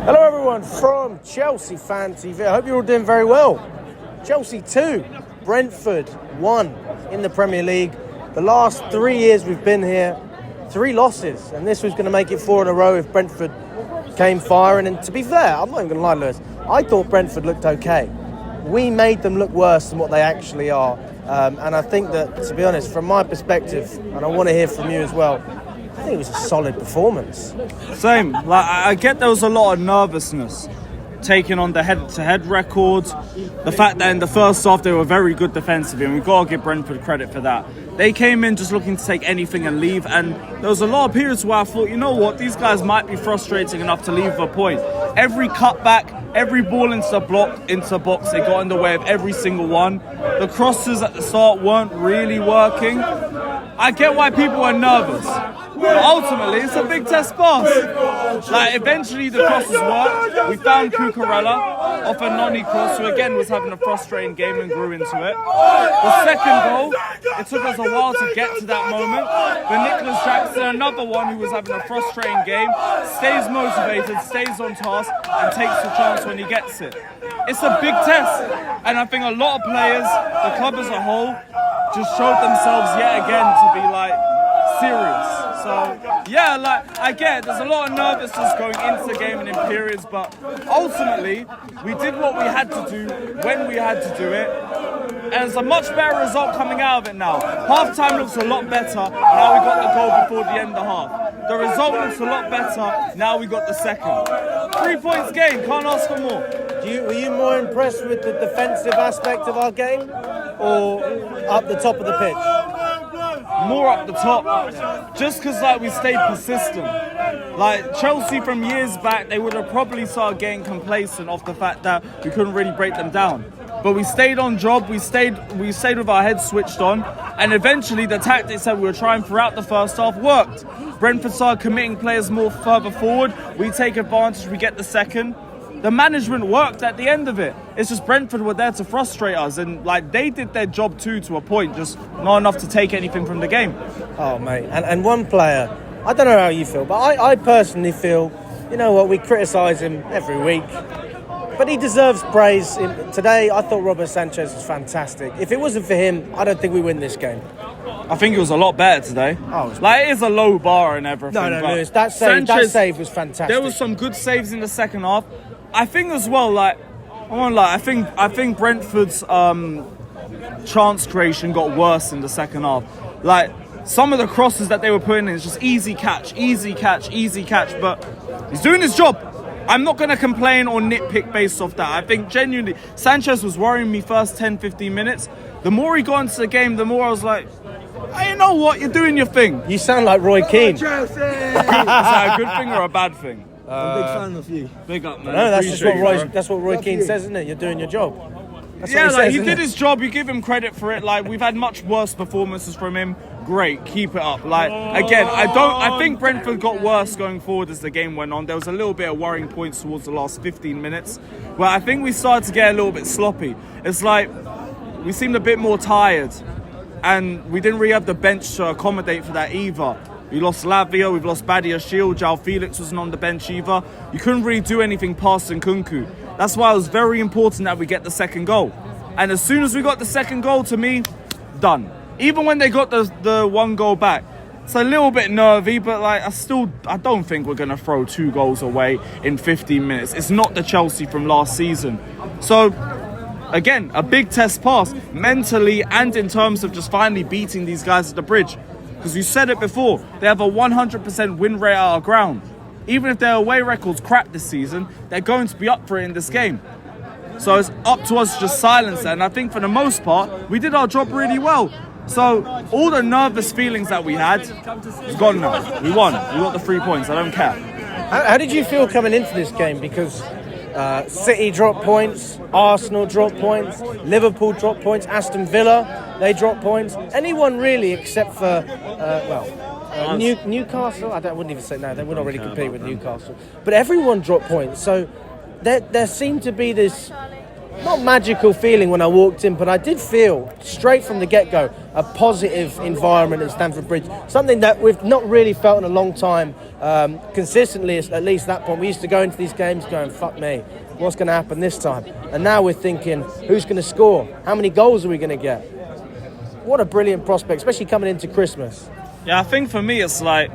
Hello everyone from cfctvyt. I hope you're all doing very well. Chelsea 2, Brentford 1 in the Premier League. The last 3 years we've been here, 3 losses, and this was going to make it 4 in a row if Brentford came firing. And to be fair, I'm not even going to lie, Lewis, I thought Brentford looked okay. We made them look worse than what they actually are. And I think that, to be honest, from my perspective, and I want to hear from you as well, I think it was a solid performance. Same. Like, I get there was a lot of nervousness taking on the head-to-head records. The fact that in the first half they were very good defensively, and we've got to give Brentford credit for that. They came in just looking to take anything and leave, and there was a lot of periods where I thought, you know what, these guys might be frustrating enough to leave a point. Every cutback, every ball into the box, they got in the way of every single one. The crosses at the start weren't really working. I get why people are nervous, but ultimately it's a big test pass. Like, eventually the crosses worked. We found Cucurella off a nonny cross, who again was having a frustrating game and grew into it. The second goal, it took us a while to get to that moment, but Nicholas Jackson, another one who was having a frustrating game, stays motivated, stays on task, and takes the chance when he gets it. It's a big test, and I think a lot of players, the club as a whole, just showed themselves yet again to be like serious. So yeah, like, I get it, there's a lot of nervousness going into the game and in periods, but ultimately we did what we had to do when we had to do it, and it's a much better result coming out of it now. Half time looks a lot better. Now we got the goal before the end of the half. The result looks a lot better. Now we got the second. 3 points gained, can't ask for more. Were you more impressed with the defensive aspect of our game, or up the top of the pitch? More up the top, just because like we stayed persistent. Like Chelsea from years back, they would have probably started getting complacent off the fact that we couldn't really break them down. But we stayed on job, we stayed with our heads switched on, and eventually the tactics that we were trying throughout the first half worked. Brentford started committing players more further forward, we take advantage, we get the second. The management worked at the end of it. It's just Brentford were there to frustrate us, and like they did their job too to a point, just not enough to take anything from the game. Oh mate, and one player, I don't know how you feel, but I personally feel, you know what, we criticise him every week, but he deserves praise. Today I thought Robert Sanchez was fantastic. If it wasn't for him, I don't think we win this game. I think it was a lot better today. Like, it is a low bar and everything. No, Lewis, that save was fantastic. There was some good saves in the second half. I think as well, like, I won't lie, I think Brentford's chance creation got worse in the second half. Like, some of the crosses that they were putting in is just easy catch, but he's doing his job. I'm not going to complain or nitpick based off that. I think genuinely, Sanchez was worrying me first 10-15 minutes. The more he got into the game, the more I was like, hey, you know what, you're doing your thing. You sound like Roy Keane. Is that a good thing or a bad thing? I'm a big fan of you. Big up, man. No, that's what Roy Keane says, isn't it? You're doing your job. That's yeah, what like, says, he did his job. You give him credit for it. Like, we've had much worse performances from him. Great, keep it up. Like, again, I think Brentford got worse going forward as the game went on. There was a little bit of worrying points towards the last 15 minutes, where I think we started to get a little bit sloppy. It's like we seemed a bit more tired, and we didn't really have the bench to accommodate for that either. We lost Lavia, we've lost Badia Shield, João Felix wasn't on the bench either. You couldn't really do anything past Nkunku. That's why it was very important that we get the second goal. And as soon as we got the second goal, to me, done. Even when they got the 1 goal back, it's a little bit nervy, but like I don't think we're going to throw 2 goals away in 15 minutes. It's not the Chelsea from last season. So, again, a big test pass, mentally and in terms of just finally beating these guys at the bridge. Because we said it before, they have a 100% win rate at our ground. Even if their away record's crap this season, they're going to be up for it in this game. So it's up to us to just silence that. And I think for the most part, we did our job really well. So all the nervous feelings that we had, it's gone now. We won. We got the 3 points. I don't care. How did you feel coming into this game? Because City dropped points, Arsenal dropped points, Liverpool dropped points, Aston Villa, they dropped points. Anyone really except for, Newcastle? I wouldn't even say, no, they would not really compete with Newcastle. But everyone dropped points. So there seemed to be this not magical feeling when I walked in, but I did feel straight from the get-go a positive environment at Stamford Bridge, something that we've not really felt in a long time, consistently, at least at that point. We used to go into these games going, fuck me, what's going to happen this time? And now we're thinking, who's going to score? How many goals are we going to get? What a brilliant prospect, especially coming into Christmas. Yeah, I think for me it's like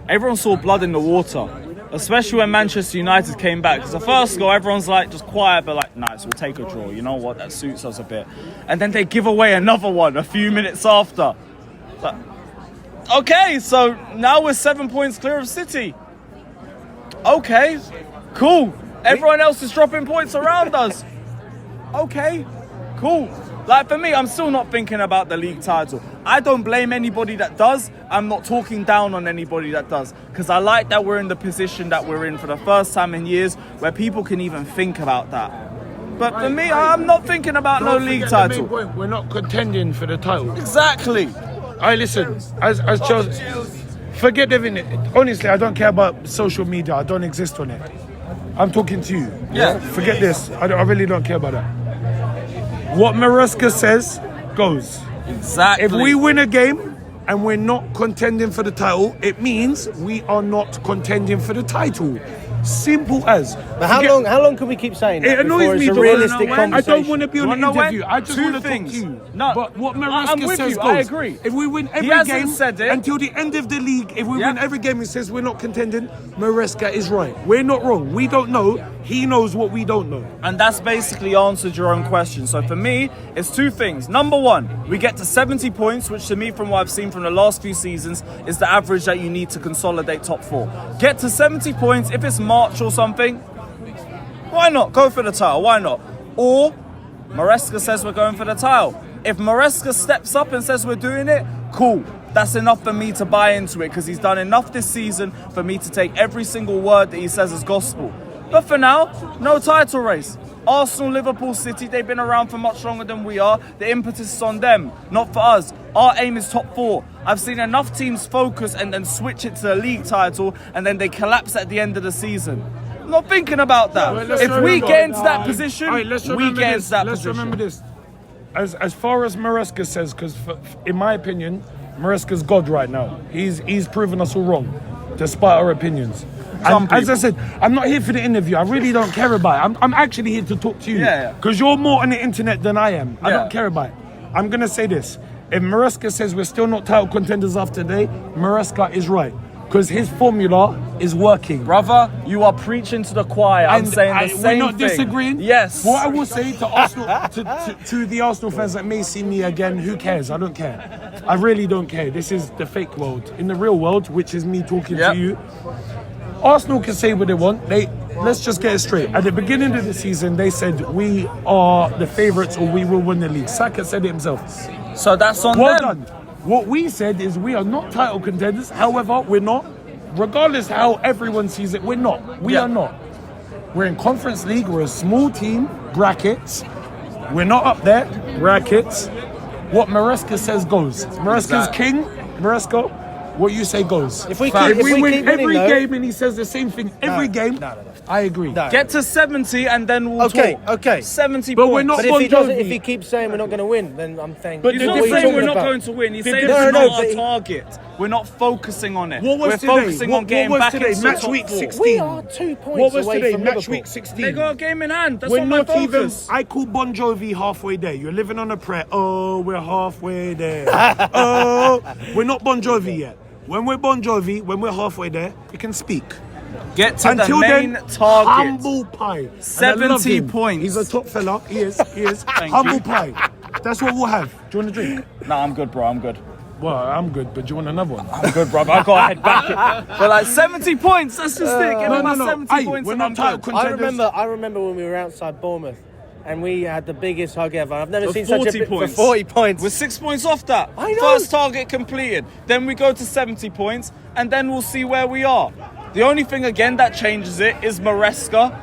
everyone saw blood in the water, especially when Manchester United came back. Because the first goal, everyone's like just quiet, but like, nice, we'll take a draw. You know what? That suits us a bit. And then they give away another one a few minutes after. But, okay, so now we're 7 points clear of City. Okay, cool. Everyone else is dropping points around us. Okay, cool. Like, for me, I'm still not thinking about the league title. I don't blame anybody that does. I'm not talking down on anybody that does. Because I like that we're in the position that we're in for the first time in years where people can even think about that. But for me, I'm not thinking about no league title. The main point, we're not contending for the title. Exactly. I listen, as Chelsea, forget everything. Honestly, I don't care about social media. I don't exist on it. I'm talking to you. Yeah. Forget this. I really don't care about that. What Maresca says goes. Exactly. If we win a game and we're not contending for the title, it means we are not contending for the title. Simple as. But how long can we keep saying that It annoys before me. it's a to realistic I conversation? don't want to be on an interview. I just want to talk to you. No, but what I'm Maresca with says you. goes. I agree. If we win every hasn't game said it. until the end of the league, if we Yeah. win every game, he says we're not contending. Maresca is right. We're not wrong. We don't know. He knows what we don't know. And that's basically answered your own question. So for me, it's two things. Number one, we get to 70 points, which to me, from what I've seen from the last few seasons, is the average that you need to consolidate top four. Get to 70 points. If it's March or something, why not? Go for the title. Why not? Or Maresca says we're going for the title. If Maresca steps up and says we're doing it, cool. That's enough for me to buy into it because he's done enough this season for me to take every single word that he says as gospel. But for now, no title race. Arsenal, Liverpool, City, they've been around for much longer than we are. The impetus is on them, not for us. Our aim is top four. I've seen enough teams focus and then switch it to the league title and then they collapse at the end of the season. I'm not thinking about that. Well, if we get into that position, Alright, let's we get into that let's position. remember this. As far as Maresca says, because in my opinion, Maresca's God right now. He's proven us all wrong, despite our opinions. And as I said, I'm not here for the interview. I really don't care about it. I'm actually here to talk to you. Yeah. Because you're more on the internet than I am. I Yeah. don't care about it. I'm going to say this. If Maresca says we're still not title contenders after today, Maresca is right. Because his formula is working. Brother, you are preaching to the choir. I'm saying the same thing. We're not disagreeing. Yes. What I will say to Arsenal, to the Arsenal fans that may see me again, who cares? I don't care. I really don't care. This is the fake world. In the real world, which is me talking to you, Arsenal can say what they want. Let's just get it straight. At the beginning of the season, they said we are the favourites or we will win the league. Saka said it himself. So that's on Well them. done. What we said is we are not title contenders. However, we're not. Regardless how everyone sees it, we're not. We are not. We're in Conference League. We're a small team. Brackets. We're not up there. Brackets. What Maresca says goes. Maresca's king. Maresca, what you say goes. If we If we keep win winning, every though- game and he says the same thing every game, no. I agree. No. Get to 70 and then we'll talk. Okay. 70 But points. we're not But Bon if Jovi. he keeps saying we're not going to win, then I'm saying. But He's the not difference- saying we're not about? going to win. He's The saying it's difference- not No, our but he- target. We're not focusing on it. What was we're today? focusing What on getting was back today? into Match top week four. 16. We are 2 points What was away today? from Match Liverpool. week 16. They got a game in hand. That's We're not my not even. focus. I call Bon Jovi halfway there. You're living on a prayer. Oh, we're halfway there. Oh, we're not Bon Jovi yet. When we're Bon Jovi, when we're halfway there, you can speak. Get to Until the main then, target. humble pie. And I 70 love him. points. He's a top fella. He is. Thank Humble you. pie. That's what we'll have. Do you want a drink? Nah, I'm good, bro. I'm good. Well, I'm good, but do you want another one? I'm good, bro. I gotta head back. But like 70 points. That's just it. Get no, on my no. 70 Aye, points we're and not I'm title good. contenders. I remember when we were outside Bournemouth and we had the biggest hug ever. I've never For seen such 40 a points. for 40 points. We're 6 points off that. I know. First target completed. Then we go to 70 points, and then we'll see where we are. The only thing again that changes it is Maresca.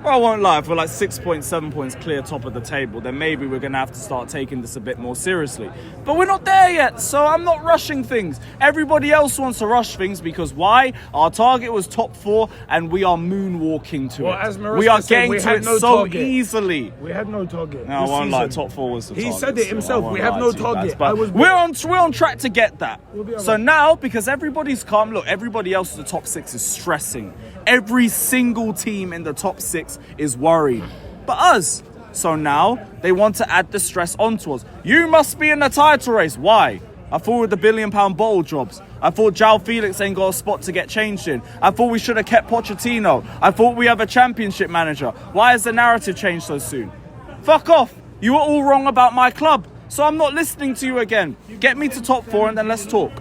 Well, I won't lie, if we're like 6 points, 7 points clear top of the table, then maybe we're going to have to start taking this a bit more seriously. But we're not there yet, so I'm not rushing things. Everybody else wants to rush things because why? Our target was top 4 and we are moonwalking to it. As Maresca We are said, getting we to had it no so target. easily. We had no target. No, I this won't lie, season. top 4 was the He target. said it himself. I won't We have lie no to you target. guys, but I was- we're on track to get that. be all So right. now, because everybody's calm, look, everybody else in the top 6 is stressing. Every single team in the top 6 is worried. But us. So now they want to add the stress onto us. You must be in the title race. Why? I thought with the £1 billion bottle jobs. I thought João Felix ain't got a spot to get changed in. I thought we should have kept Pochettino. I thought we have a championship manager. Why has the narrative changed so soon? Fuck off. You were all wrong about my club. So I'm not listening to you again. Get me to top 4 and then let's talk.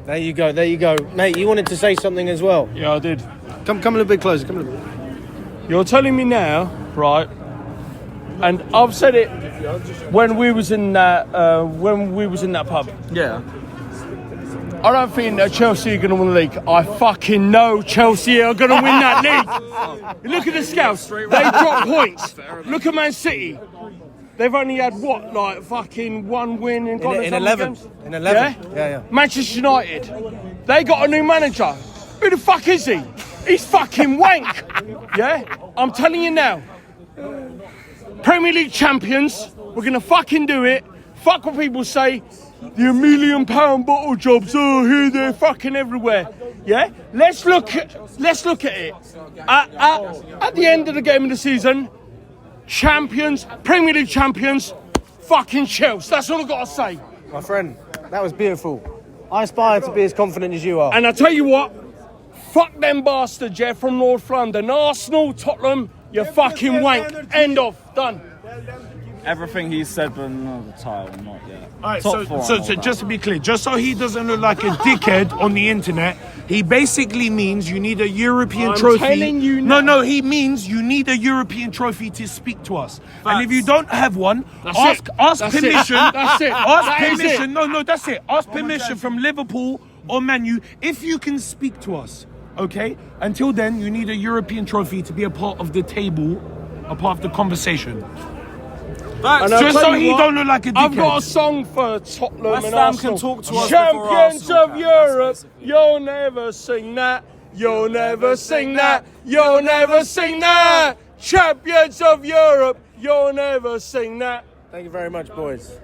There you go. Mate, you wanted to say something as well. Yeah, I did. Come a little bit closer. Come a little bit. You're telling me now, right? And I've said it when we was in that pub. Yeah. I don't think that Chelsea are going to win the league. I fucking know Chelsea are going to win that league. Look at the scouts. They drop points. Look at Man City. They've only had what, like fucking one win in 11. games? In 11. Yeah. Manchester United. They got a new manager. Who the fuck is he? He's fucking wank. Yeah? I'm telling you now. Premier League champions. We're going to fucking do it. Fuck what people say. The £1 million bottle jobs. Oh, here, they're fucking everywhere. Yeah? Let's look at it. At the end of the game of the season, champions, Premier League champions, fucking Chelsea. That's all I've got to say. My friend, that was beautiful. I aspire to be as confident as you are. And I tell you what, fuck them bastards, yeah, from North London. Arsenal, Tottenham, you fucking wank. End of. Done. Everything he said, but no, the title, not yet. All right, Top 4 so and all that. just to be clear, just so he doesn't look like a dickhead on the internet, he basically means you need a European trophy. telling you now. No, he means you need a European trophy to speak to us. And if you don't have one, ask permission. That's it. Ask That is permission. it. No, that's it. Ask permission from Liverpool or Man U if you can speak to us. Okay? Until then, you need a European trophy to be a part of the table, a part of the conversation. And I'll Just tell so you he what, don't look like a dickhead. I've got a song for Tottenham West and Ham Arsenal. can talk to us before Champions Arsenal of can. Europe, you'll never sing that. You'll never sing that. You'll never sing that. Champions of Europe, you'll never sing that. Thank you very much, boys.